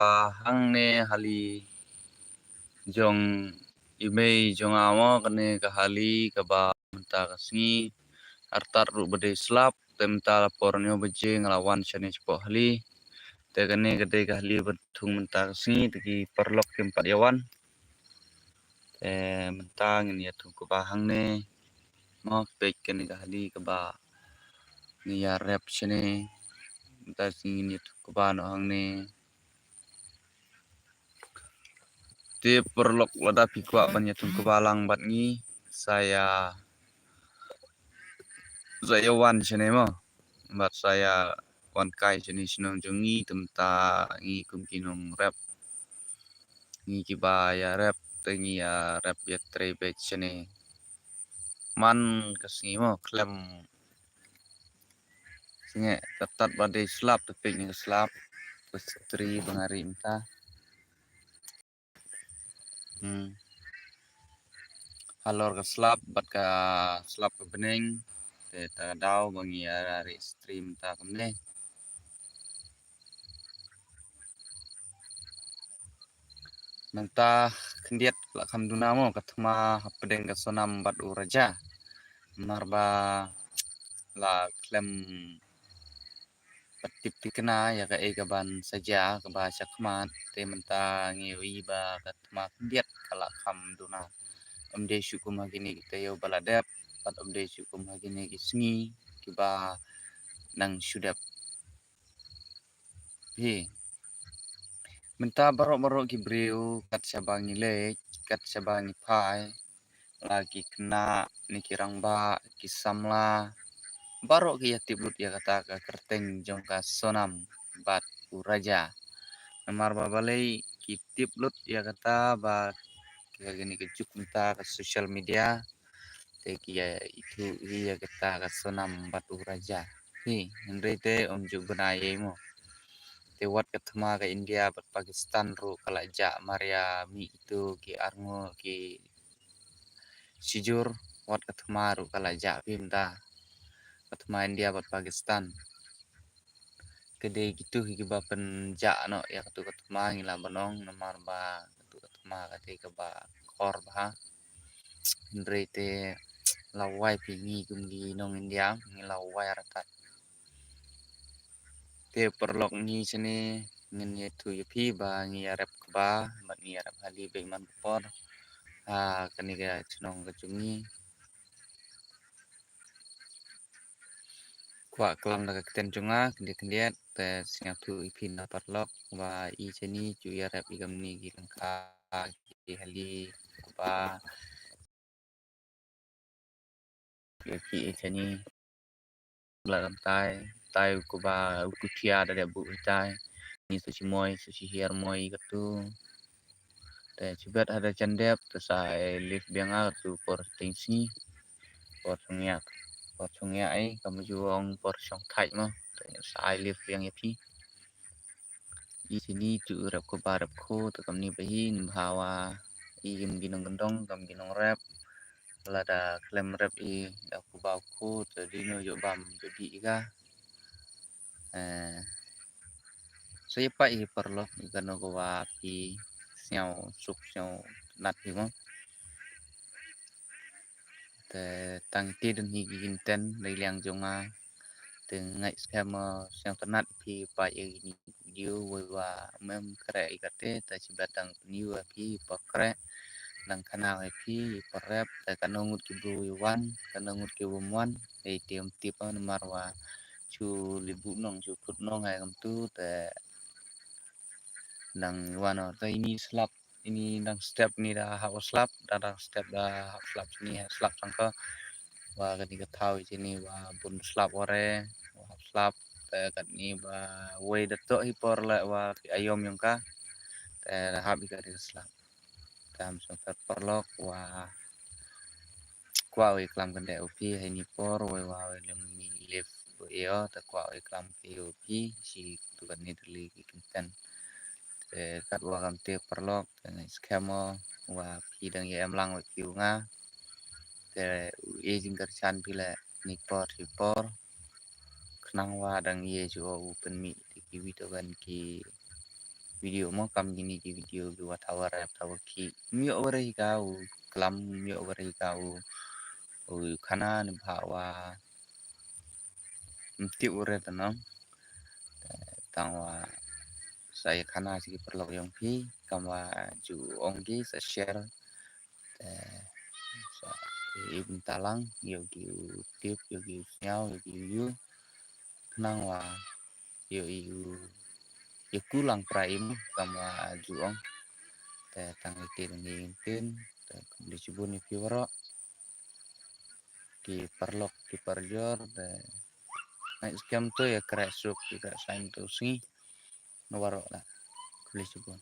hang ne hali jong imei jong amo kene kahali kaba menta kasngi artar ru bede slap temta lapornyo beje ngelawan chane cepo hali te kene gede kahali bertung menta kasngi tegi perlok tempat yawan menta ngini ya tung kaba hang ne mo pek kene kahali kaba ni ya rap chane menta singin ya tung kaba no hang ne te perlok lada pikwa banyak tung kebalang bat ngi saya wan chene mo bat saya wan kai chene sinong jongi temta ngi kum kinong rap ngi kiba ya rap te ngi ya rap ya trebe chene man kasngi mo klem singe tatat bade slap te pek ngi slap pestri bangari mta halor ka slap bat ka slap ka beneng te ta dau bangi ya ri stream ta kamne Nanta kendiat la kam dunamo katma pedeng ka sonam bat uraja marba la klem patip tikna ya ka ban saja ka ba sakmat te menta ngewi ba katma kendiat kala kam duna amde syukum hagini kita yo baladep pat amde syukum hagini kisngi kiba nang sudap hi menta barok-barok ki breu kat sabangi lek kat sabangi pai lagi kena nikirang ba kisamla barok ki tibut ya kata ka kerteng jongka sonam bat uraja namar babalei ki tiblut ya kata ba gini kejuk minta ke sosial media te ki ya itu ya kata ka sonam bat uraja hi ndre te om jugnai mo te wat katma ka India bat Pakistan ru kalaja Maria mi itu ki arngo ki sijur wat katma ru kalaja pimta katma India bat Pakistan kede gitu hiba penja no ya katu katma ngila banong namar ba katu katma kate ka ba khor ba ndre te lawai pingi gumgi nong India ngilawai ratat te perlok ni sini ngin ye tu ye pi ba ngi arab ba bat ngi arab hali be man por kani ga chnong ga chungi kwa klam daga keten chunga kendiat te singa tu ipin na perlok ba I sini chu ya arab igam ni gi langka ki hali ba ki sini belakang tai ko ba kutia dari bu tai ni su ci hier moy gatu te cibat ada candep te sai lift biang tu por tingsi por sungya ai kamu juong por song thai mo te sai lift biang yapi I sini tu rap ko ba rap ko te kam ni bahin hawa I gim ginong gendong kam ginong rap lada klem rap I da ko ba ko te dino yo bam jadi ga saya pa I perlo igano ko wa pi siao suk siao nat hi mo te tang ti den hi gin ten dai liang jonga te ngai scammer siang tenat pi pa ni video wa mem kre ikate ta cibatang new pi pa kre nang kanal pi perep te kanongut ki bru wan kanongut ki wumwan te tiam tipa marwa chu libu nong chu put nong ai kam tu te nang wano te ini slap ini nang step ni da house slap da step da slap ni slap sangka wa gani ka thau ini wa bun slap ore wa slap te kat ni ba way da to hi por la wa ayom yung ka te habi ka di slap tam so perlok wa kwa we klam kan de upi hai ni por wa lem ni live yo te kwa we klam ki upi si tu kan ni deli ki kan kat wa kam te perlok dengan skemo wa pi dang ye em lang wa kiu nga te e jing kar chan pile ni por knang wa dang ye jo pen mi ki wi to gan ki video mo kam gini ki video gi watawar tawa ki mio ore kau kelam mio ore kau khana ni bhawa mti ure tanam tangwa saya khana si perlo yong phi kama ju onggi sa share sa ibn talang yogi tip yogi nyao yogi yu nang wa yo yu yo kulang praim kama juong te tang itin ni tin te di subun ni piwara ki perlok ki perjor te naik skam tu ya kresuk ki sain tu si no waro la di subun